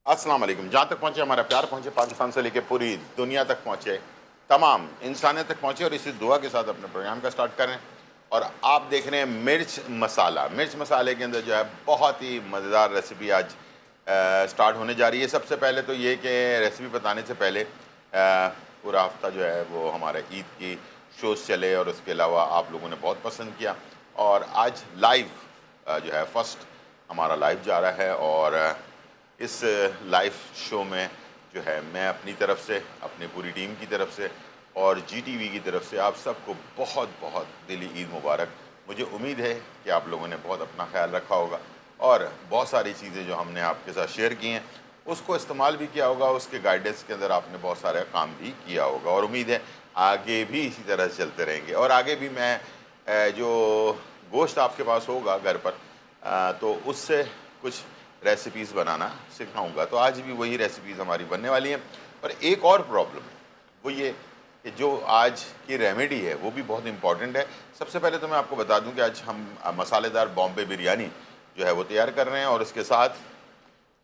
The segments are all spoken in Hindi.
अस्सलाम वालेकुम। जहाँ तक पहुँचे हमारा प्यार पहुँचे, पाकिस्तान से लेकर पूरी दुनिया तक पहुँचे, तमाम इंसानियत तक पहुँचे, और इसी दुआ के साथ अपने प्रोग्राम का स्टार्ट करें। और आप देख रहे हैं मिर्च मसाला। मिर्च मसाले के अंदर जो है बहुत ही मज़ेदार रेसिपी आज स्टार्ट होने जा रही है। सबसे पहले तो ये कि रेसिपी बताने से पहले पूरा हफ्ता जो है वो हमारे ईद की शोज़ चले, और उसके अलावा आप लोगों ने बहुत पसंद किया। और आज लाइव जो है फर्स्ट हमारा लाइव जा रहा है, और इस लाइव शो में जो है मैं अपनी तरफ से, अपनी पूरी टीम की तरफ से और GTV की तरफ से आप सबको बहुत बहुत दिली ईद मुबारक। मुझे उम्मीद है कि आप लोगों ने बहुत अपना ख्याल रखा होगा, और बहुत सारी चीज़ें जो हमने आपके साथ शेयर की हैं उसको इस्तेमाल भी किया होगा, उसके गाइडेंस के अंदर आपने बहुत सारा काम भी किया होगा, और उम्मीद है आगे भी इसी तरह से चलते रहेंगे। और आगे भी मैं जो गोश्त आपके पास होगा घर पर, तो उससे कुछ रेसिपीज़ बनाना सिखाऊंगा। तो आज भी वही रेसिपीज़ हमारी बनने वाली हैं। और एक और प्रॉब्लम है, वो ये कि जो आज की रेमेडी है वो भी बहुत इंपॉर्टेंट है। सबसे पहले तो मैं आपको बता दूं कि आज हम मसालेदार बॉम्बे बिरयानी जो है वो तैयार कर रहे हैं, और इसके साथ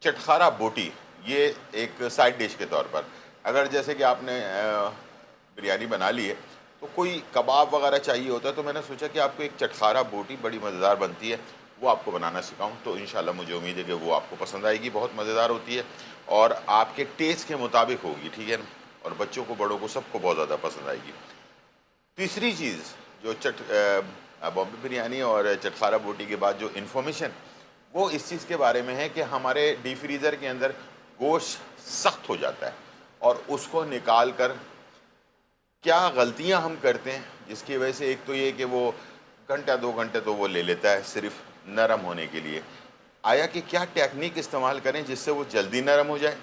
चटखारा बोटी, ये एक साइड डिश के तौर पर। अगर जैसे कि आपने बिरयानी बना ली है तो कोई कबाब वगैरह चाहिए होता है, तो मैंने सोचा कि आपको एक चटखारा बोटी बड़ी मज़ेदार बनती है, वो आपको बनाना सिखाऊं। तो इंशाल्लाह मुझे उम्मीद है कि वो आपको पसंद आएगी। बहुत मज़ेदार होती है और आपके टेस्ट के मुताबिक होगी, ठीक है ना, और बच्चों को बड़ों को सबको बहुत ज़्यादा पसंद आएगी। तीसरी चीज़ जो बॉम्बे बिरयानी और चटखारा बोटी के बाद जो इन्फॉर्मेशन, वो इस चीज़ के बारे में है कि हमारे डी फ्रीज़र के अंदर गोश्त सख्त हो जाता है, और उसको निकाल कर क्या गलतियां हम करते हैं जिसकी वजह से, एक तो ये कि वो घंटा 2 घंटे तो वो ले लेता है सिर्फ नरम होने के लिए। आया कि क्या टेक्निक इस्तेमाल करें जिससे वो जल्दी नरम हो जाए,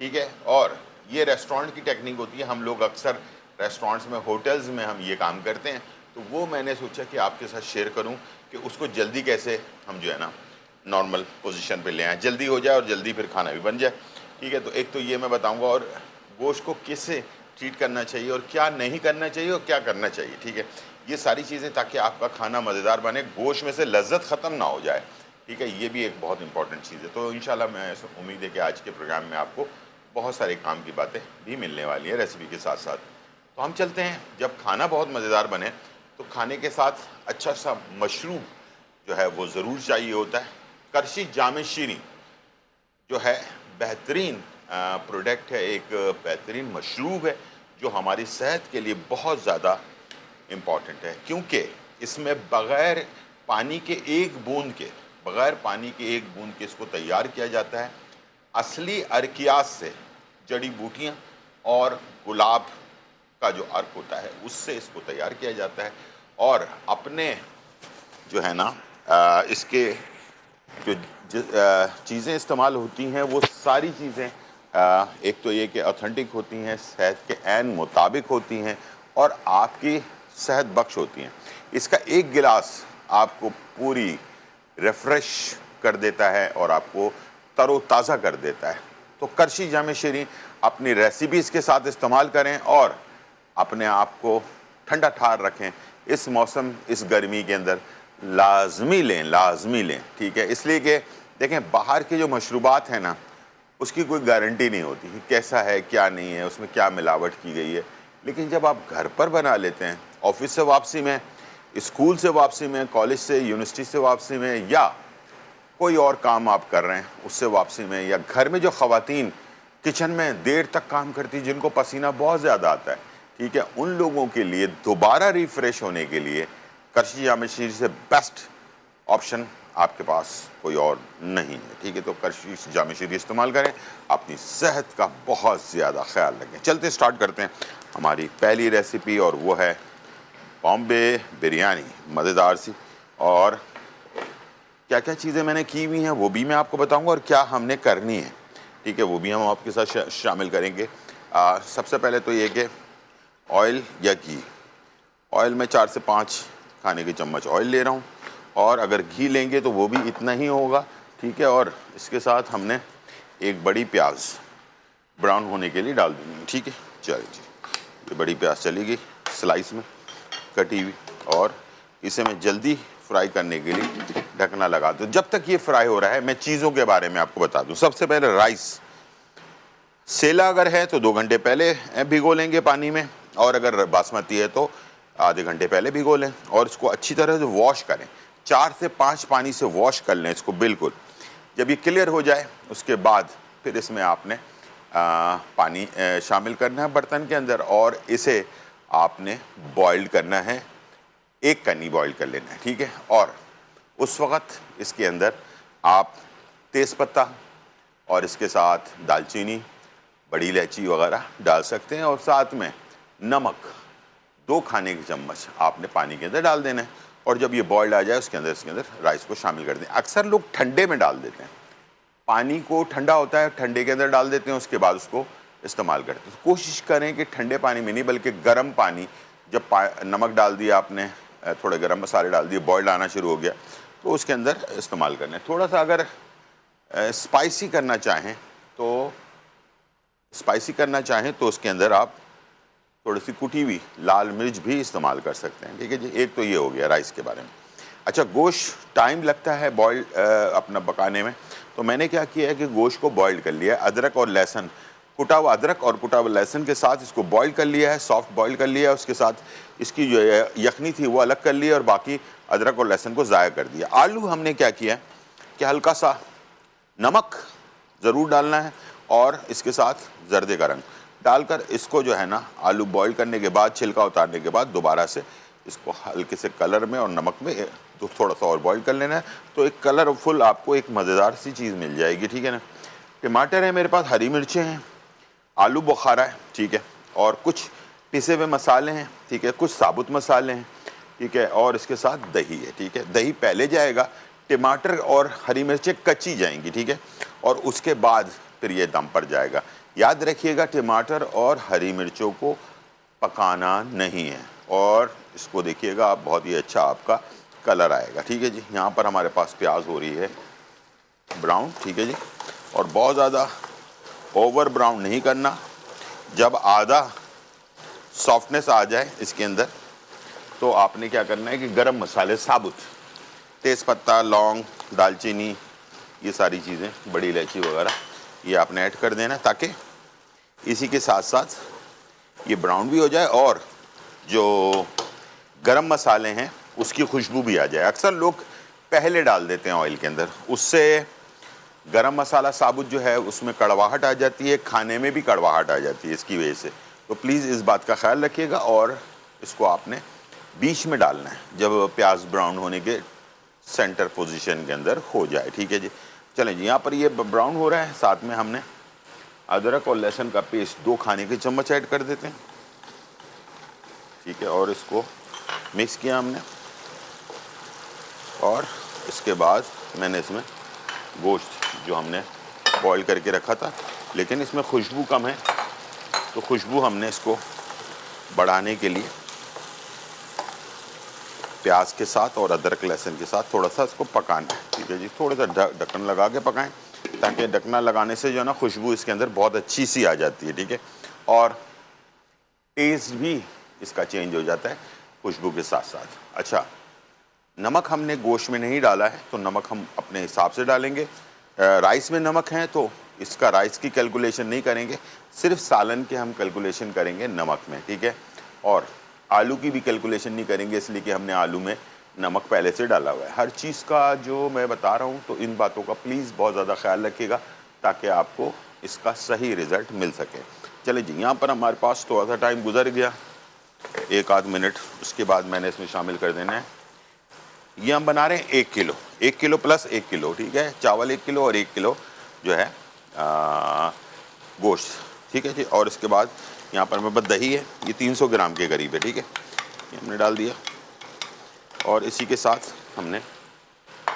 ठीक है। और ये रेस्टोरेंट की टेक्निक होती है, हम लोग अक्सर रेस्टोरेंट्स में, होटल्स में हम ये काम करते हैं। तो वो मैंने सोचा कि आपके साथ शेयर करूं कि उसको जल्दी कैसे हम जो है ना नॉर्मल पोजीशन पे ले आएँ, जल्दी हो जाए और जल्दी फिर खाना भी बन जाए, ठीक है। तो एक तो ये मैं बताऊँगा, और गोश्त को किससे ट्रीट करना चाहिए और क्या नहीं करना चाहिए और क्या करना चाहिए, ठीक है। ये सारी चीज़ें, ताकि आपका खाना मज़ेदार बने, गोश्त में से लज्जत ख़त्म ना हो जाए, ठीक है। ये भी एक बहुत इंपॉर्टेंट चीज़ है। तो इंशाल्लाह मैं उम्मीद है कि आज के प्रोग्राम में आपको बहुत सारे काम की बातें भी मिलने वाली हैं रेसिपी के साथ साथ। तो हम चलते हैं। जब खाना बहुत मज़ेदार बने तो खाने के साथ अच्छा सा मशरूब जो है वो ज़रूर चाहिए होता है। करशी जाम शीरी जो है बेहतरीन प्रोडक्ट है, एक बेहतरीन मशरूब है जो हमारी सेहत के लिए बहुत ज़्यादा इम्पॉर्टेंट है, क्योंकि इसमें बग़ैर पानी के एक बूंद के इसको तैयार किया जाता है। असली अर्कियास से, जड़ी बूटियाँ और गुलाब का जो अर्क होता है उससे इसको तैयार किया जाता है। और अपने जो है ना इसके जो चीज़ें इस्तेमाल होती हैं वो सारी चीज़ें एक तो ये कि ऑथेंटिक होती हैं, सेहत के ऐन मुताबिक होती हैं और आपकी सेहत बख्श होती हैं। इसका एक गिलास आपको पूरी रिफ़्रेश कर देता है और आपको तरोताज़ा कर देता है। तो करशी जाम शीरी अपनी रेसिपीज़ के साथ इस्तेमाल करें और अपने आप को ठंडा ठार रखें। इस मौसम, इस गर्मी के अंदर लाजमी लें, ठीक है। इसलिए कि देखें, बाहर के जो मशरूबात हैं ना, उसकी कोई गारंटी नहीं होती कि कैसा है, क्या नहीं है, उसमें क्या मिलावट की गई है। लेकिन जब आप घर पर बना लेते हैं, ऑफिस से वापसी में, स्कूल से वापसी में, कॉलेज से, यूनिवर्सिटी से वापसी में, या कोई और काम आप कर रहे हैं उससे वापसी में, या घर में जो ख़वातीन किचन में देर तक काम करती, जिनको पसीना बहुत ज़्यादा आता है, ठीक है, उन लोगों के लिए दोबारा रिफ़्रेश होने के लिए करशी जाम शीरी से बेस्ट ऑप्शन आपके पास कोई और नहीं है, ठीक है। तो करशी जाम शीरी इस्तेमाल करें, अपनी सेहत का बहुत ज़्यादा ख्याल रखें। चलते स्टार्ट करते हैं हमारी पहली रेसिपी, और वो है बॉम्बे बिरयानी, मज़ेदार सी। और क्या क्या चीज़ें मैंने की हुई हैं वो भी मैं आपको बताऊंगा, और क्या हमने करनी है, ठीक है, वो भी हम आपके साथ शामिल करेंगे। सबसे पहले तो ये कि ऑयल या घी, ऑयल में 4 से 5 खाने के चम्मच ऑयल ले रहा हूँ, और अगर घी लेंगे तो वो भी इतना ही होगा, ठीक है। और इसके साथ हमने एक बड़ी प्याज ब्राउन होने के लिए डाल देनी है, ठीक है। चलिए जी, ये बड़ी प्याज चली गई स्लाइस में कटी हुई, और इसे मैं जल्दी फ्राई करने के लिए ढकना लगा दूँ। जब तक ये फ्राई हो रहा है मैं चीज़ों के बारे में आपको बता दूँ। सबसे पहले राइस सेला अगर है तो 2 घंटे पहले भिगो लेंगे पानी में, और अगर बासमती है तो आधे घंटे पहले भिगो लें, और इसको अच्छी तरह से वॉश करें। 4 से 5 पानी से वॉश कर लें इसको बिल्कुल। जब ये क्लियर हो जाए उसके बाद फिर इसमें आपने पानी शामिल करना है बर्तन के अंदर, और इसे आपने बॉइल्ड करना है, 1 कनी बॉइल कर लेना है, ठीक है। और उस वक़्त इसके अंदर आप तेज़पत्ता और इसके साथ दालचीनी, बड़ी इलायची वगैरह डाल सकते हैं, और साथ में नमक 2 खाने के चम्मच आपने पानी के अंदर डाल देना है। और जब ये बॉइल्ड आ जाए इसके अंदर राइस को शामिल कर दें। अक्सर लोग ठंडे में डाल देते हैं, पानी को ठंडा होता है ठंडे के अंदर डाल देते हैं, उसके बाद उसको इस्तेमाल करते हैं। तो कोशिश करें कि ठंडे पानी में नहीं बल्कि गर्म पानी, जब नमक डाल दिया आपने, थोड़े गर्म मसाले डाल दिए, बॉइल्ड आना शुरू हो गया तो उसके अंदर इस्तेमाल करना है। थोड़ा सा अगर स्पाइसी करना चाहें तो उसके अंदर आप थोड़ी सी कुटी हुई लाल मिर्च भी इस्तेमाल कर सकते हैं, ठीक है जी। एक तो ये हो गया राइस के बारे में। अच्छा, गोश्त टाइम लगता है बॉइल अपना पकाने में, तो मैंने क्या किया है कि गोश्त को बॉइल कर लिया है, अदरक और लहसुन, कुटा हुआ अदरक और कुटा हुआ लहसुन के साथ इसको बॉइल कर लिया है, सॉफ्ट बॉइल कर लिया है। उसके साथ इसकी जो यखनी थी वो अलग कर ली है, और बाकी अदरक और लहसुन को ज़ाया कर दिया। आलू हमने क्या किया कि हल्का सा नमक ज़रूर डालना है, और इसके साथ जर्दे का रंग डालकर इसको जो है ना, आलू बॉईल करने के बाद, छिलका उतारने के बाद दोबारा से इसको हल्के से कलर में और नमक में तो थोड़ा सा और बॉईल कर लेना है, तो एक कलरफुल आपको एक मज़ेदार सी चीज़ मिल जाएगी, ठीक है ना। टमाटर है मेरे पास, हरी मिर्चें हैं, आलू बुखारा है, ठीक है, और कुछ पिसे हुए मसाले हैं, ठीक है, कुछ साबुत मसाले हैं, ठीक है, और इसके साथ दही है, ठीक है। दही पहले जाएगा, टमाटर और हरी मिर्चें कच्ची जाएंगी, ठीक है, और उसके बाद फिर ये दम पर जाएगा। याद रखिएगा टमाटर और हरी मिर्चों को पकाना नहीं है, और इसको देखिएगा आप, बहुत ही अच्छा आपका कलर आएगा, ठीक है जी। यहाँ पर हमारे पास प्याज हो रही है ब्राउन, ठीक है जी, और बहुत ज़्यादा ओवर ब्राउन नहीं करना। जब आधा सॉफ्टनेस आ जाए इसके अंदर तो आपने क्या करना है कि गरम मसाले साबुत, तेज़पत्ता, लौंग, दालचीनी, ये सारी चीज़ें, बड़ी इलायची वगैरह, ये आपने ऐड कर देना, ताकि इसी के साथ साथ ये ब्राउन भी हो जाए और जो गरम मसाले हैं उसकी खुशबू भी आ जाए। अक्सर लोग पहले डाल देते हैं ऑयल के अंदर, उससे गरम मसाला साबुत जो है उसमें कड़वाहट आ जाती है, खाने में भी कड़वाहट आ जाती है इसकी वजह से। तो प्लीज़ इस बात का ख्याल रखिएगा, और इसको आपने बीच में डालना है जब प्याज ब्राउन होने के सेंटर पोजीशन के अंदर हो जाए, ठीक है जी। चलें जी, यहाँ पर ये ब्राउन हो रहा है, साथ में हमने अदरक और लहसुन का पेस्ट 2 खाने के चम्मच ऐड कर देते हैं, ठीक है, और इसको मिक्स किया हमने, और इसके बाद मैंने इसमें गोश्त जो हमने बॉईल करके रखा था, लेकिन इसमें खुशबू कम है, तो खुशबू हमने इसको बढ़ाने के लिए प्याज के साथ और अदरक लहसुन के साथ थोड़ा सा इसको पकाना है, ठीक है जी। थोड़ा सा ढक्कन लगा के पकाएं, ताकि ढकना लगाने से जो है ना खुशबू इसके अंदर बहुत अच्छी सी आ जाती है, ठीक है, और टेस्ट भी इसका चेंज हो जाता है खुशबू के साथ साथ। अच्छा, नमक हमने गोश्त में नहीं डाला है, तो नमक हम अपने हिसाब से डालेंगे। राइस में नमक है तो इसका राइस की कैलकुलेशन नहीं करेंगे, सिर्फ सालन के हम कैलकुलेशन करेंगे नमक में, ठीक है, और आलू की भी कैलकुलेशन नहीं करेंगे, इसलिए कि हमने आलू में नमक पहले से डाला हुआ है। हर चीज़ का जो मैं बता रहा हूँ, तो इन बातों का प्लीज़ बहुत ज़्यादा ख्याल रखिएगा, ताकि आपको इसका सही रिज़ल्ट मिल सके। चले जी, यहाँ पर हमारे पास थोड़ा सा टाइम गुजर गया, 1 आध मिनट, उसके बाद मैंने इसमें शामिल कर देना है। ये हम बना रहे हैं 1 किलो, 1 किलो प्लस 1 किलो, ठीक है, चावल 1 किलो और 1 किलो जो है गोश्त, ठीक है जी। और इसके बाद यहाँ पर मेरे पास दही है, ये 300 ग्राम के करीब है, ठीक है, ये हमने डाल दिया, और इसी के साथ हमने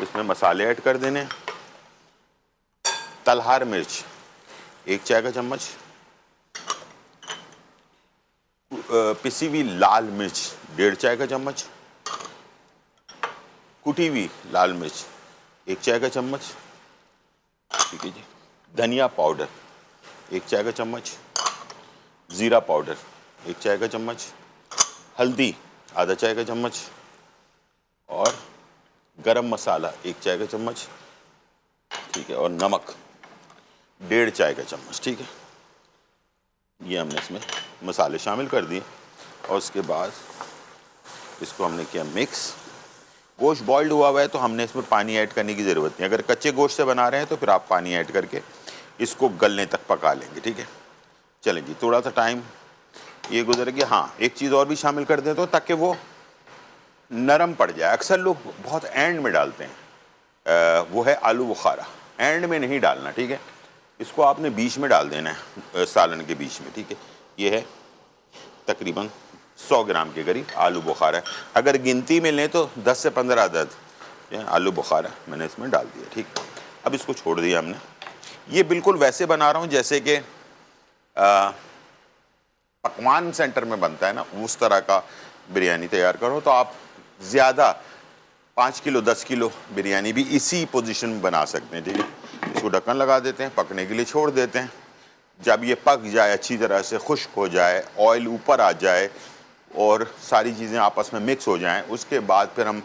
इसमें मसाले ऐड कर देने हैं। तलहार मिर्च 1 चाय का चम्मच, पिसी हुई लाल मिर्च 1.5 चाय का चम्मच, कुटी हुई लाल मिर्च 1 चाय का चम्मच, ठीक है जी। धनिया पाउडर 1 चाय का चम्मच, ज़ीरा पाउडर 1 चाय का चम्मच, हल्दी आधा चाय का चम्मच, और गरम मसाला 1 चाय का चम्मच, ठीक है, और नमक 1.5 चाय का चम्मच, ठीक है। ये हमने इसमें मसाले शामिल कर दिए और उसके बाद इसको हमने किया मिक्स। गोश्त बॉइल्ड हुआ है तो हमने इसमें पानी ऐड करने की ज़रूरत नहीं। अगर कच्चे गोश्त से बना रहे हैं तो फिर आप पानी ऐड करके इसको गलने तक पका लेंगे, ठीक है। चलें जी, थोड़ा सा टाइम ये गुजर गया। हाँ, एक चीज़ और भी शामिल कर दें तो ताकि वो नरम पड़ जाए। अक्सर लोग बहुत एंड में डालते हैं, वो है आलू बुखारा। एंड में नहीं डालना, ठीक है। इसको आपने बीच में डाल देना है, सालन के बीच में, ठीक है। ये है तकरीबन 100 ग्राम के करीब आलू बुखारा। अगर गिनती में लें तो 10 से 15 अदद आलू बुखारा मैंने इसमें डाल दिया, ठीक। अब इसको छोड़ दिया हमने। ये बिल्कुल वैसे बना रहा हूँ जैसे कि पकवान सेंटर में बनता है ना, उस तरह का बिरयानी तैयार करो। तो आप ज़्यादा 5 किलो 10 किलो बिरयानी भी इसी पोजीशन में बना सकते हैं, ठीक है। इसको ढक्कन लगा देते हैं, पकने के लिए छोड़ देते हैं। जब ये पक जाए, अच्छी तरह से खुश्क हो जाए, ऑयल ऊपर आ जाए और सारी चीज़ें आपस में मिक्स हो जाएं, उसके बाद फिर हम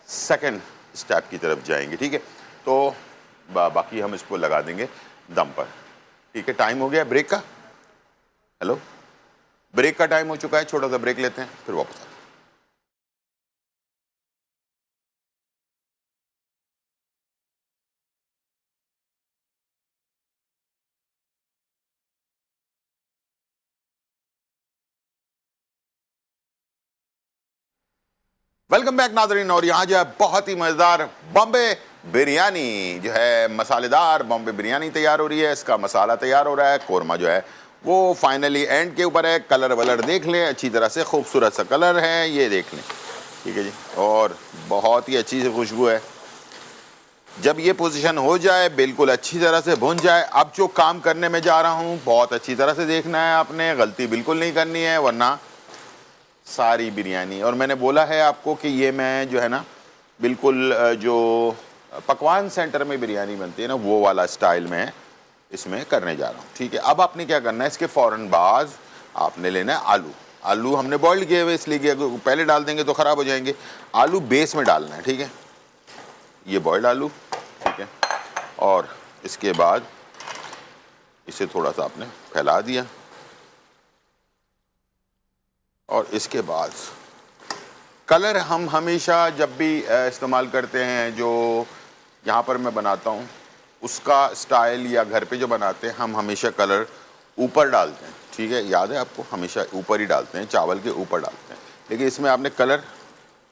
सेकंड स्टेप की तरफ जाएंगे, ठीक है। तो बाकी हम इसको लगा देंगे दम पर, ठीक है। टाइम हो गया ब्रेक का। हेलो, ब्रेक का टाइम हो चुका है, छोटा सा ब्रेक लेते हैं फिर वापस आते हैं। वेलकम बैक नाज़रीन। और यहाँ जो है बहुत ही मज़ेदार बॉम्बे बिरयानी जो है, मसालेदार बॉम्बे बिरयानी तैयार हो रही है। इसका मसाला तैयार हो रहा है। कोरमा जो है वो फाइनली एंड के ऊपर है। कलर वलर देख लें, अच्छी तरह से खूबसूरत सा कलर है, ये देख लें, ठीक है जी। और बहुत ही अच्छी सी खुशबू है। जब ये पोजीशन हो जाए, बिल्कुल अच्छी तरह से भुन जाए, अब जो काम करने में जा रहा हूँ बहुत अच्छी तरह से देखना है आपने, गलती बिल्कुल नहीं करनी है, वरना सारी बिरयानी। और मैंने बोला है आपको कि ये मैं जो है ना बिल्कुल जो पकवान सेंटर में बिरयानी बनती है ना, वो वाला स्टाइल में इसमें करने जा रहा हूँ, ठीक है। अब आपने क्या करना है, इसके फ़ौरन बाद आपने लेना है आलू। आलू हमने बॉइल्ड किए हुए, इसलिए कि अगर पहले डाल देंगे तो ख़राब हो जाएंगे। आलू बेस में डालना है, ठीक है। ये बॉइल्ड आलू, ठीक है। और इसके बाद इसे थोड़ा सा आपने फैला दिया और इसके बाद कलर हम हमेशा जब भी इस्तेमाल करते हैं, जो यहाँ पर मैं बनाता हूँ उसका स्टाइल, या घर पे जो बनाते हैं हम हमेशा कलर ऊपर डालते हैं, ठीक है। याद है आपको, हमेशा ऊपर ही डालते हैं, चावल के ऊपर डालते हैं। लेकिन इसमें आपने कलर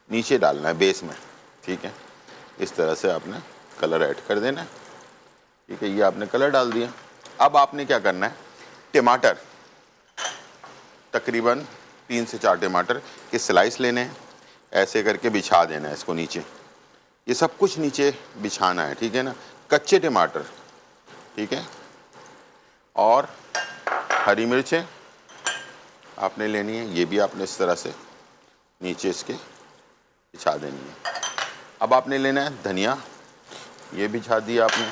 नीचे डालना है, बेस में, ठीक है। इस तरह से आपने कलर ऐड कर देना है, ठीक है। ये आपने कलर डाल दिया। अब आपने क्या करना है, टमाटर तकरीबन 3 से 4 टमाटर के स्लाइस लेने हैं, ऐसे करके बिछा देना है इसको नीचे। ये सब कुछ नीचे बिछाना है, ठीक है ना। कच्चे टमाटर, ठीक है। और हरी मिर्चें आपने लेनी है, ये भी आपने इस तरह से नीचे इसके बिछा देनी है। अब आपने लेना है धनिया, ये बिछा दिया आपने।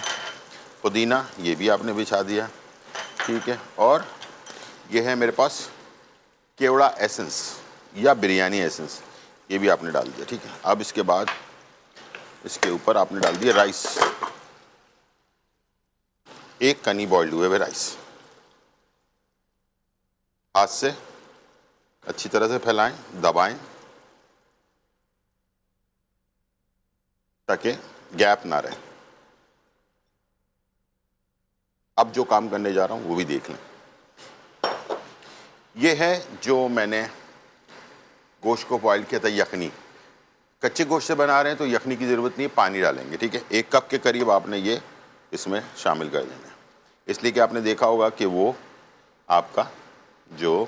पुदीना, ये भी आपने बिछा दिया, ठीक है। और ये है मेरे पास केवड़ा एसेंस या बिरयानी एसेंस, ये भी आपने डाल दिया, ठीक है। अब इसके बाद इसके ऊपर आपने डाल दिया राइस, एक कनी बॉइल्ड हुए हुए राइस। हाथ से अच्छी तरह से फैलाएं, दबाएं ताकि गैप ना रहे। अब जो काम करने जा रहा हूं वो भी देख लें। ये है जो मैंने गोश्त को बॉइल किया था, यखनी। कच्चे गोश्त से बना रहे हैं तो यखनी की ज़रूरत नहीं है, पानी डालेंगे, ठीक है। 1 कप के करीब आपने ये इसमें शामिल कर देना है, इसलिए कि आपने देखा होगा कि वो आपका जो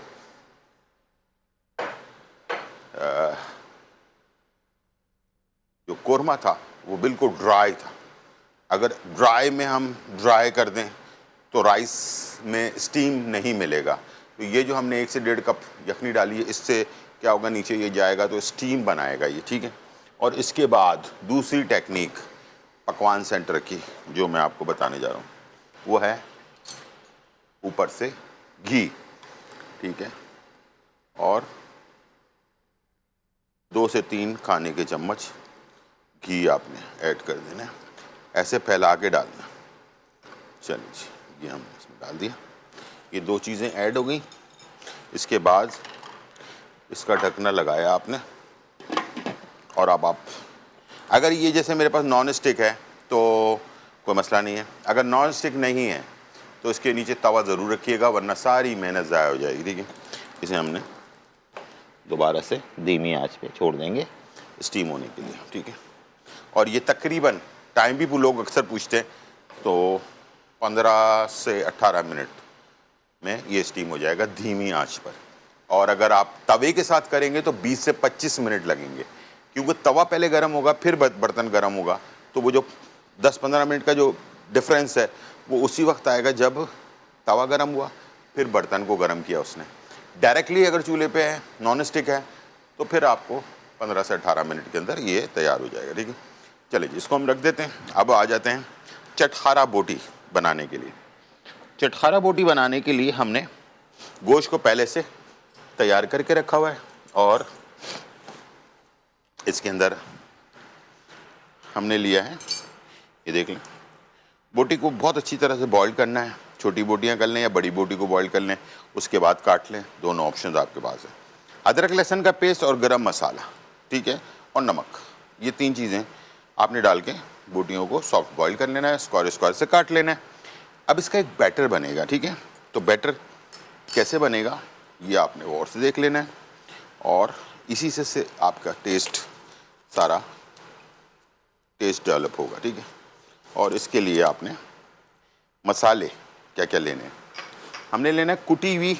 कोरमा था वो बिल्कुल ड्राई था। अगर ड्राई में हम ड्राई कर दें तो राइस में स्टीम नहीं मिलेगा। तो ये जो हमने 1 से 1.5 कप यखनी डाली है, इससे क्या होगा, नीचे ये जाएगा तो स्टीम बनाएगा ये, ठीक है। और इसके बाद दूसरी टेक्निक पकवान सेंटर की जो मैं आपको बताने जा रहा हूँ वो है ऊपर से घी, ठीक है। और 2 से 3 खाने के चम्मच घी आपने ऐड कर देना है, ऐसे फैला के डालना। चलिए जी, ये हमने इसमें डाल दिया। ये दो चीज़ें ऐड हो गई। इसके बाद इसका ढकना लगाया आपने, और अब आप, अगर ये जैसे मेरे पास नॉन स्टिक है तो कोई मसला नहीं है, अगर नॉन स्टिक नहीं है तो इसके नीचे तवा ज़रूर रखिएगा, वरना सारी मेहनत ज़ाया हो जाएगी। ठीक है, इसे हमने दोबारा से धीमी आंच पे छोड़ देंगे स्टीम होने के लिए। ठीक है, और ये तकरीबन टाइम भी लोग अक्सर पूछते हैं, तो 15 से 18 मिनट में ये स्टीम हो जाएगा धीमी आंच पर। और अगर आप तवे के साथ करेंगे तो 20 से 25 मिनट लगेंगे, क्योंकि तवा पहले गर्म होगा फिर बर्तन गर्म होगा, तो वो जो 10-15 मिनट का जो डिफरेंस है वो उसी वक्त आएगा जब तवा गर्म हुआ फिर बर्तन को गर्म किया उसने। डायरेक्टली अगर चूल्हे पे है, नॉन स्टिक है, तो फिर आपको 15 से 18 मिनट के अंदर ये तैयार हो जाएगा। ठीक है, चलिए जी, इसको हम रख देते हैं। अब आ जाते हैं चटखारा बोटी बनाने के लिए। चटखारा बोटी बनाने के लिए हमने गोश्त को पहले से तैयार करके रखा हुआ है, और इसके अंदर हमने लिया है, ये देख लें, बोटी को बहुत अच्छी तरह से बॉईल करना है। छोटी बोटियां कर लें या बड़ी बोटी को बॉईल कर लें, उसके बाद काट लें, दोनों ऑप्शन आपके पास है। अदरक लहसुन का पेस्ट और गरम मसाला, ठीक है, और नमक, ये 3 चीज़ें आपने डाल के बोटियों को सॉफ्ट बॉईल कर लेना है, स्क्वायर स्क्वायर से काट लेना है। अब इसका एक बैटर बनेगा। ठीक है, तो बैटर कैसे बनेगा ये आपने गौर से देख लेना है, और इसी से आपका सारा टेस्ट डेवलप होगा। ठीक है, और इसके लिए आपने मसाले क्या क्या लेने हैं। हमने लेना है कुटी हुई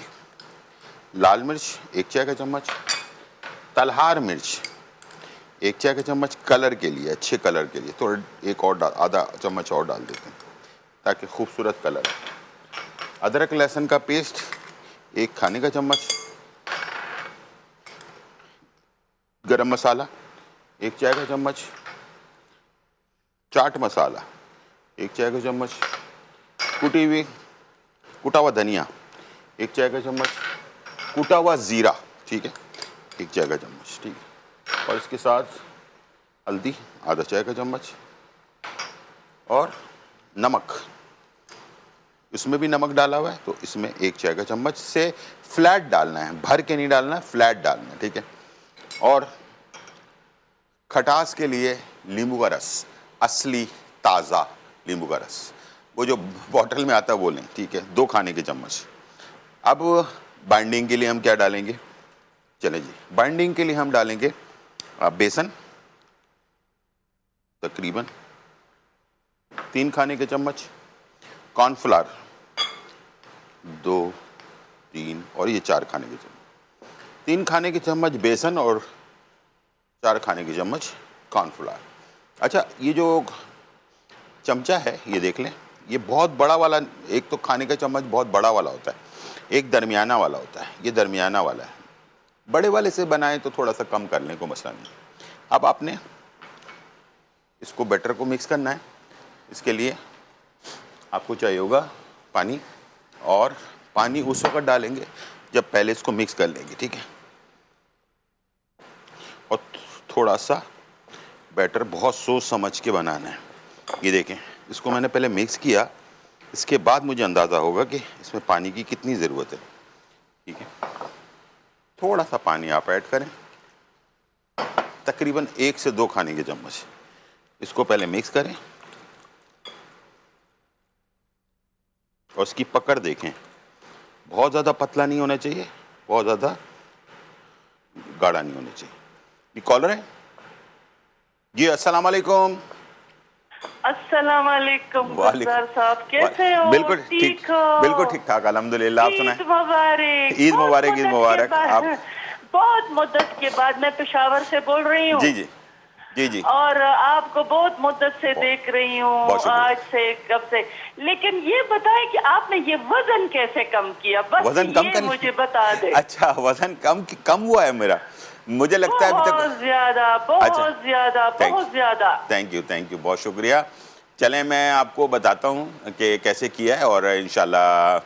लाल मिर्च 1 चाय का चम्मच, तलहार मिर्च 1 चाय का चम्मच, कलर के लिए, अच्छे कलर के लिए थोड़ा एक और आधा चम्मच और डाल देते हैं ताकि खूबसूरत कलर है। अदरक लहसुन का पेस्ट 1 खाने का चम्मच, गरम मसाला 1 चाय का चम्मच, चाट मसाला 1 चाय का चम्मच, कुटा हुआ धनिया 1 चाय का चम्मच, कुटा हुआ ज़ीरा, ठीक है, 1 चाय का चम्मच। ठीक है, और इसके साथ हल्दी आधा चाय का चम्मच, और नमक, इसमें भी नमक डाला हुआ है तो इसमें 1 चाय का चम्मच से फ्लैट डालना है, भर के नहीं डालना है, फ्लैट डालना है। ठीक है, और खटास के लिए नींबू का रस, असली ताज़ा नींबू का रस, वो जो बॉटल में आता है वो लें। ठीक है, 2 खाने के चम्मच। अब बाइंडिंग के लिए हम क्या डालेंगे, चले जी, बाइंडिंग के लिए हम डालेंगे बेसन तकरीबन 3 खाने के चम्मच, कॉर्नफ्लावर 2, 3 और ये 4 खाने के चम्मच। 3 खाने के चम्मच बेसन और 4 खाने के चम्मच कॉर्नफ्लावर। अच्छा, ये जो चमचा है ये देख लें, ये बहुत बड़ा वाला, एक तो खाने का चम्मच बहुत बड़ा वाला होता है, एक दरमियाना वाला होता है, ये दरमियाना वाला है। बड़े वाले से बनाएं तो थोड़ा सा कम कर लें, को मसला नहीं। अब आपने इसको बैटर को मिक्स करना है, इसके लिए आपको चाहिए होगा पानी, और पानी उस वक्त डालेंगे जब पहले इसको मिक्स कर लेंगे। ठीक है, और थोड़ा सा बैटर बहुत सोच समझ के बनाना है। ये देखें, इसको मैंने पहले मिक्स किया, इसके बाद मुझे अंदाज़ा होगा कि इसमें पानी की कितनी ज़रूरत है। ठीक है, थोड़ा सा पानी आप ऐड करें, तकरीबन 1 से 2 खाने के चम्मच। इसको पहले मिक्स करें और इसकी पकड़ देखें, बहुत ज़्यादा पतला नहीं होना चाहिए, बहुत ज़्यादा गाढ़ा नहीं होना चाहिए। ये कॉलर है जी, अस्सलाम वालेकुम। अस्सलाम वालेकुम गुलजार साहब, कैसे हो? बिल्कुल ठीक, हो? बिल्कुल ठीक ठाक, अल्हम्दुलिल्लाह। आप सुनाएं? ईद मुबारक। ईद मुबारक, ईद मुबारक। आप बहुत मुद्दत के बाद, मैं पेशावर से बोल रही हूँ। जी जी जी जी, और आपको बहुत मुद्दत से देख रही हूँ, आज से कब से। लेकिन ये बताएं कि आपने ये वजन कैसे कम किया, बस वजन कम ये मुझे बता दे। अच्छा, वजन कम हुआ है मेरा, मुझे लगता है अभी तक बहुत ज्यादा, बहुत ज्यादा, बहुत ज्यादा। थैंक यू, बहुत शुक्रिया। चलें, मैं आपको बताता हूँ कि कैसे किया है, और इंशाल्लाह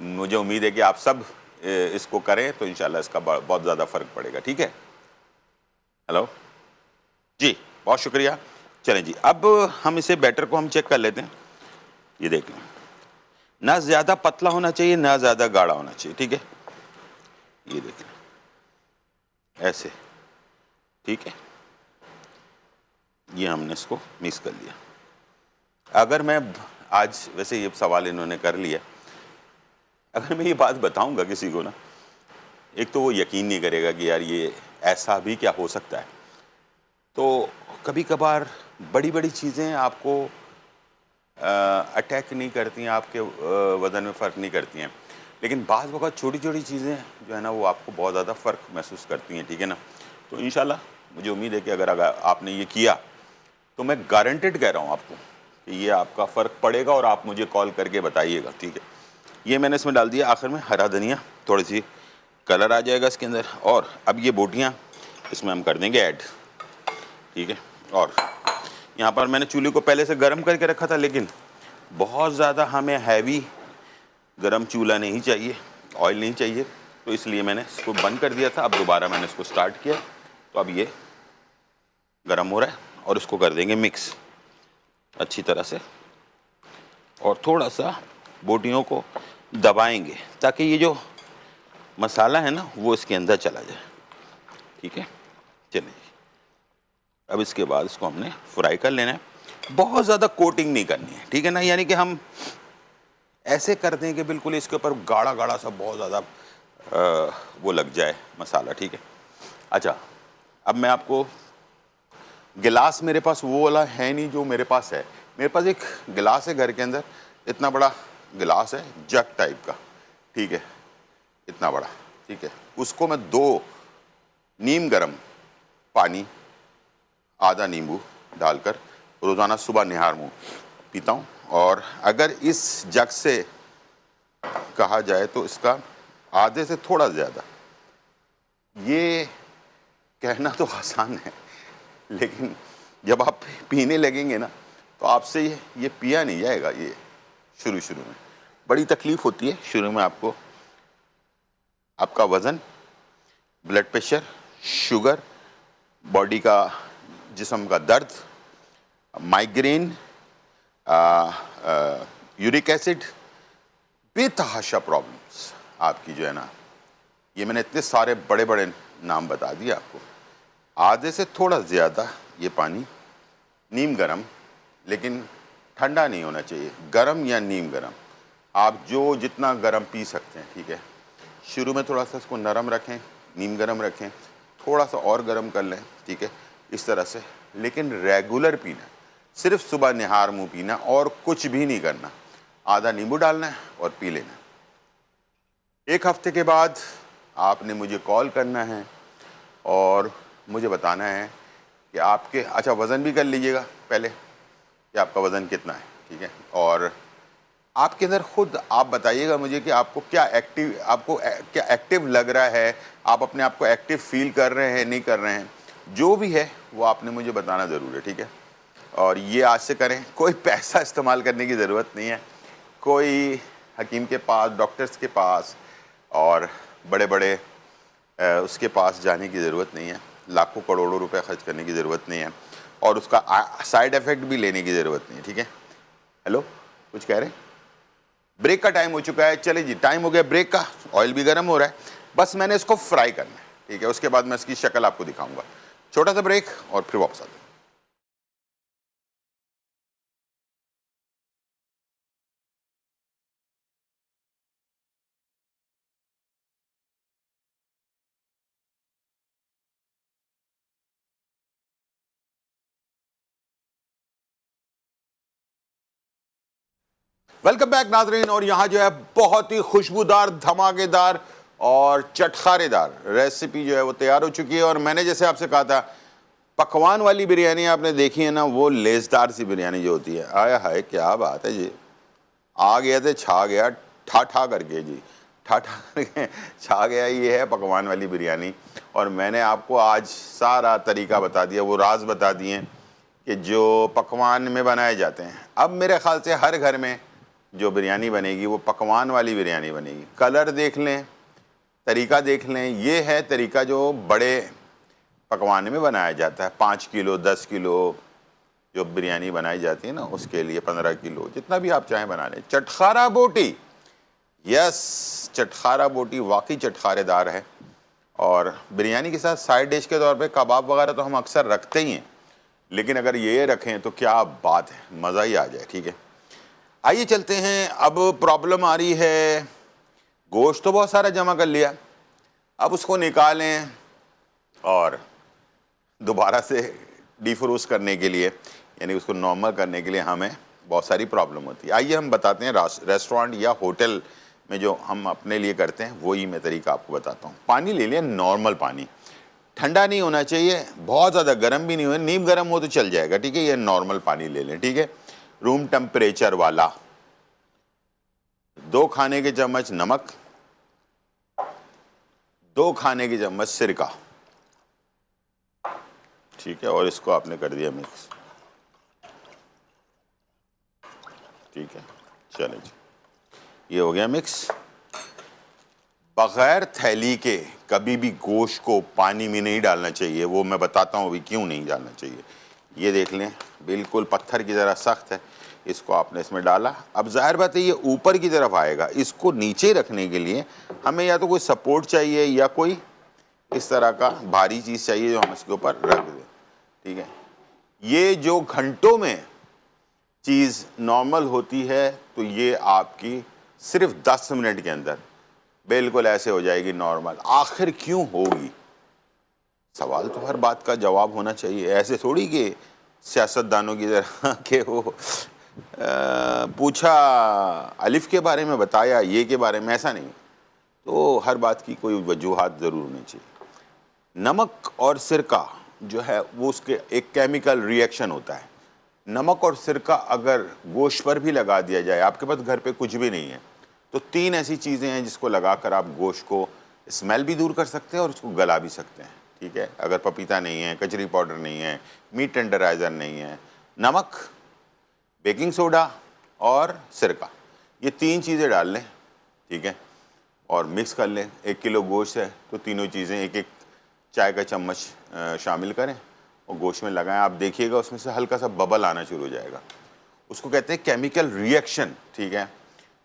मुझे उम्मीद है कि आप सब इसको करें तो इंशाल्लाह इसका बहुत ज़्यादा फ़र्क पड़ेगा। ठीक है, हेलो जी, बहुत शुक्रिया। चलें जी, अब हम इसे बैटर को हम चेक कर लेते हैं। ये देख लें, ना ज़्यादा पतला होना चाहिए ना ज़्यादा गाढ़ा होना चाहिए, ठीक है। ये देखिए ऐसे, ठीक है। ये हमने इसको मिक्स कर लिया। अगर मैं आज, वैसे ये सवाल इन्होंने कर लिया, अगर मैं ये बात बताऊंगा किसी को ना, एक तो वो यकीन नहीं करेगा कि यार ये ऐसा भी क्या हो सकता है। तो कभी कभार बड़ी बड़ी चीज़ें आपको अटैक नहीं करती हैं, आपके वज़न में फ़र्क नहीं करती हैं, लेकिन बाज़ वक़्त छोटी छोटी चीज़ें जो है ना वो आपको बहुत ज़्यादा फ़र्क महसूस करती हैं, ठीक है ना। तो इंशाल्लाह मुझे उम्मीद है कि अगर आपने ये किया तो मैं गारंटेड कह रहा हूँ आपको कि ये आपका फ़र्क पड़ेगा और आप मुझे कॉल करके बताइएगा, ठीक है। ये मैंने इसमें डाल दिया, आखिर में हरा धनिया, थोड़ी सी कलर आ जाएगा इसके अंदर। और अब ये बोटियाँ इसमें हम कर देंगे ऐड, ठीक है। और यहाँ पर मैंने चूल्हे को पहले से गर्म करके रखा था, लेकिन बहुत ज़्यादा हमें हैवी गरम चूल्हा नहीं चाहिए, ऑयल नहीं चाहिए, तो इसलिए मैंने इसको बंद कर दिया था। अब दोबारा मैंने इसको स्टार्ट किया, तो अब ये गरम हो रहा है और इसको कर देंगे मिक्स अच्छी तरह से। और थोड़ा सा बोटियों को दबाएंगे ताकि ये जो मसाला है ना वो इसके अंदर चला जाए, ठीक है। चलिए अब इसके बाद इसको हमने फ्राई कर लेना है, बहुत ज़्यादा कोटिंग नहीं करनी है, ठीक है ना। यानी कि हम ऐसे कर दें कि बिल्कुल इसके ऊपर गाढ़ा गाढ़ा सा बहुत ज़्यादा वो लग जाए मसाला, ठीक है। अच्छा, अब मैं आपको गिलास, मेरे पास वो वाला है नहीं जो मेरे पास है। मेरे पास एक गिलास है घर के अंदर, इतना बड़ा गिलास है, जग टाइप का, ठीक है, इतना बड़ा, ठीक है। उसको मैं 2 नीम गर्म पानी, आधा नींबू डालकर रोज़ाना सुबह निहार मुँह पीता हूँ। और अगर इस जग से कहा जाए तो इसका आधे से थोड़ा ज़्यादा, ये कहना तो आसान है, लेकिन जब आप पीने लगेंगे ना तो आपसे ये पिया नहीं जाएगा। ये शुरू में बड़ी तकलीफ़ होती है, शुरू में आपको आपका वज़न, ब्लड प्रेशर, शुगर, बॉडी का, जिस्म का दर्द, माइग्रेन, यूरिक एसिड, बेतहाशा प्रॉब्लम्स आपकी जो है ना, ये मैंने इतने सारे बड़े बड़े नाम बता दिए आपको। आधे से थोड़ा ज़्यादा ये पानी नीम गरम, लेकिन ठंडा नहीं होना चाहिए, गरम या नीम गरम, आप जो जितना गरम पी सकते हैं, ठीक है। शुरू में थोड़ा सा इसको नरम रखें, नीम गरम रखें, थोड़ा सा और गरम कर लें, ठीक है, इस तरह से। लेकिन रेगुलर पीना, सिर्फ सुबह निहार मुँह पीना और कुछ भी नहीं करना, आधा नींबू डालना है और पी लेना। 1 हफ्ते के बाद आपने मुझे कॉल करना है और मुझे बताना है कि आपके, अच्छा वज़न भी कर लीजिएगा पहले कि आपका वज़न कितना है, ठीक है। और आपके अंदर खुद आप बताइएगा मुझे कि आपको क्या एक्टिव लग रहा है, आप अपने आप को एक्टिव फील कर रहे हैं, नहीं कर रहे हैं, जो भी है वो आपने मुझे बताना ज़रूर है, ठीक है। और ये आज से करें, कोई पैसा इस्तेमाल करने की ज़रूरत नहीं है, कोई हकीम के पास, डॉक्टर्स के पास और बड़े बड़े उसके पास जाने की ज़रूरत नहीं है, लाखों करोड़ों रुपए खर्च करने की ज़रूरत नहीं है, और उसका साइड इफ़ेक्ट भी लेने की ज़रूरत नहीं है, ठीक है। हेलो, कुछ कह रहे हैं? ब्रेक का टाइम हो चुका है, चले जी, टाइम हो गया ब्रेक का, ऑयल भी गर्म हो रहा है, बस मैंने इसको फ्राई करना है, ठीक है। उसके बाद मैं इसकी शक्ल आपको दिखाऊंगा। छोटा सा ब्रेक और फिर वापस आते हैं। वेलकम बैक नाज़रीन। और यहाँ जो है बहुत ही खुशबूदार, धमाकेदार और चटखारेदार रेसिपी जो है वो तैयार हो चुकी है। और मैंने जैसे आपसे कहा था, पकवान वाली बिरयानी आपने देखी है ना, वो लेसदार सी बिरयानी जो होती है, आया हाय क्या बात है जी, आ गया तो छा गया, ठा करके जी, ठा करके छा गया। ये है पकवान वाली बिरयानी। और मैंने आपको आज सारा तरीका बता दिया, वो राज बता दिए कि जो पकवान में बनाए जाते हैं। अब मेरे ख्याल से हर घर में जो बिरयानी बनेगी वो पकवान वाली बिरयानी बनेगी। कलर देख लें, तरीका देख लें, ये है तरीका जो बड़े पकवान में बनाया जाता है, 5 किलो, 10 किलो, जो बिरयानी बनाई जाती है ना, उसके लिए 15 किलो, जितना भी आप चाहें बना लें। चटखारा बोटी, यस, चटखारा बोटी वाकई चटखारेदार है, और बिरयानी के साथ साइड डिश के तौर पे कबाब वगैरह तो हम अक्सर रखते ही हैं, लेकिन अगर ये रखें तो क्या बात है, मज़ा ही आ जाए। ठीक है, आइए चलते हैं। अब प्रॉब्लम आ रही है, गोश्त तो बहुत सारा जमा कर लिया, अब उसको निकालें और दोबारा से डिफ्रोस्ट करने के लिए, यानी उसको नॉर्मल करने के लिए हमें बहुत सारी प्रॉब्लम होती है। आइए हम बताते हैं रेस्टोरेंट या होटल में जो हम अपने लिए करते हैं, वही मैं तरीका आपको बताता हूँ। पानी ले लें, नॉर्मल पानी, ठंडा नहीं होना चाहिए, बहुत ज़्यादा गर्म भी नहीं हो, नीम गर्म हो तो चल जाएगा। ठीक है, ये नॉर्मल पानी ले लें। ठीक है, रूम टेम्परेचर वाला। 2 खाने के चम्मच नमक, 2 खाने के चम्मच सिरका। ठीक है, और इसको आपने कर दिया मिक्स। ठीक है, चलें जी, ये हो गया मिक्स। बगैर थैली के कभी भी गोश्त को पानी में नहीं डालना चाहिए, वो मैं बताता हूँ अभी क्यों नहीं डालना चाहिए। ये देख लें, बिल्कुल पत्थर की तरह सख्त है, इसको आपने इसमें डाला। अब जाहिर बात है ये ऊपर की तरफ आएगा, इसको नीचे रखने के लिए हमें या तो कोई सपोर्ट चाहिए या कोई इस तरह का भारी चीज़ चाहिए जो हम इसके ऊपर रख दें। ठीक है, ये जो घंटों में चीज़ नॉर्मल होती है, तो ये आपकी सिर्फ 10 मिनट के अंदर बिल्कुल ऐसे हो जाएगी नॉर्मल। आखिर क्यों होगी? सवाल तो हर बात का जवाब होना चाहिए, ऐसे थोड़ी कि सियासतदानों की तरह कि वो पूछा अलिफ के बारे में बताया ये के बारे में, ऐसा नहीं। तो हर बात की कोई वजूहात ज़रूर होनी चाहिए। नमक और सिरका जो है वो उसके एक केमिकल रिएक्शन होता है। नमक और सिरका अगर गोश्त पर भी लगा दिया जाए, आपके पास घर पे कुछ भी नहीं है, तो 3 ऐसी चीज़ें हैं जिसको लगाकर आप गोश्त को स्मेल भी दूर कर सकते हैं और उसको गला भी सकते हैं। ठीक है, अगर पपीता नहीं है, कचरी पाउडर नहीं है, मीट टेंडराइज़र नहीं है, नमक, बेकिंग सोडा और सिरका, ये 3 चीज़ें डाल लें। ठीक है, और मिक्स कर लें। 1 किलो गोश्त है तो तीनों चीज़ें 1-1 चाय का चम्मच शामिल करें और गोश्त में लगाएं। आप देखिएगा उसमें से हल्का सा बबल आना शुरू हो जाएगा, उसको कहते हैं केमिकल रिएक्शन। ठीक है,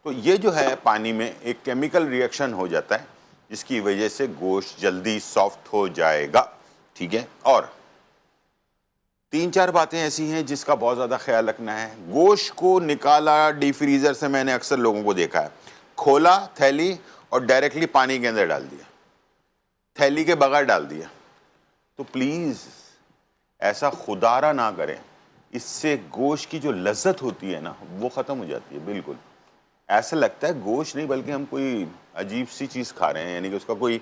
तो ये जो है पानी में एक केमिकल रिएक्शन हो जाता है जिसकी वजह से गोश्त जल्दी सॉफ्ट हो जाएगा। ठीक है, और 3-4 बातें ऐसी हैं जिसका बहुत ज़्यादा ख्याल रखना है। गोश्त को निकाला डीप फ्रीज़र से, मैंने अक्सर लोगों को देखा है, खोला थैली और डायरेक्टली पानी के अंदर डाल दिया, थैली के बगैर डाल दिया। तो प्लीज़ ऐसा खुदारा ना करें, इससे गोश्त की जो लज्जत होती है ना वो ख़त्म हो जाती है। बिल्कुल ऐसा लगता है गोश्त नहीं बल्कि हम कोई अजीब सी चीज़ खा रहे हैं, यानी कि उसका कोई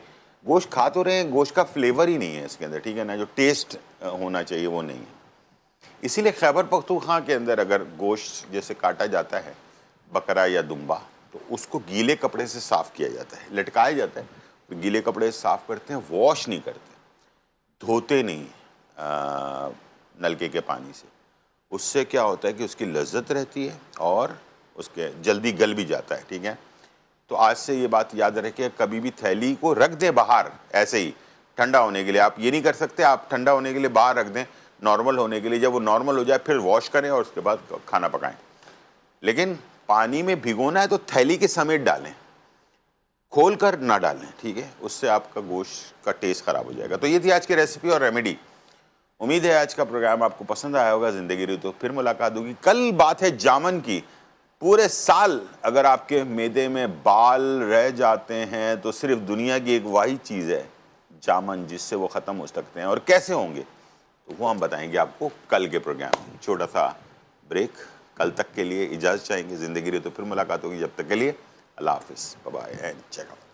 गोश्त खा तो रहे हैं, गोश्त का फ्लेवर ही नहीं है इसके अंदर। ठीक है ना, जो टेस्ट होना चाहिए वो नहीं है। इसीलिए खैबर पख्तूनख्वा के अंदर अगर गोश्त जैसे काटा जाता है, बकरा या दुम्बा, तो उसको गीले कपड़े से साफ़ किया जाता है, लटकाया जाता है, तो गीले कपड़े से साफ़ करते हैं, वॉश नहीं करते, धोते नहीं नलके के पानी से। उससे क्या होता है कि उसकी लज्जत रहती है और उसके जल्दी गल भी जाता है। ठीक है, तो आज से ये बात याद रखें, कभी भी थैली को रख दें बाहर ऐसे ही ठंडा होने के लिए। आप ये नहीं कर सकते, आप ठंडा होने के लिए बाहर रख दें, नॉर्मल होने के लिए, जब वो नॉर्मल हो जाए फिर वॉश करें और उसके बाद खाना पकाएं। लेकिन पानी में भिगोना है तो थैली के समेत डालें, खोल कर ना डालें। ठीक है, उससे आपका गोश्त का टेस्ट ख़राब हो जाएगा। तो ये थी आज की रेसिपी और रेमेडी। उम्मीद है आज का प्रोग्राम आपको पसंद आया होगा। ज़िंदगी रही तो फिर मुलाकात होगी। कल बात है जामन की। पूरे साल अगर आपके मैदे में बाल रह जाते हैं तो सिर्फ दुनिया की एक वही चीज़ है जामन, जिससे वो ख़त्म हो सकते हैं। और कैसे होंगे तो वो हम बताएंगे आपको कल के प्रोग्राम में। छोटा सा ब्रेक, कल तक के लिए इजाज़त चाहेंगे। ज़िंदगी रही तो फिर मुलाकात होगी। जब तक के लिए अल्लाह हाफ़िज़, bye bye and check out.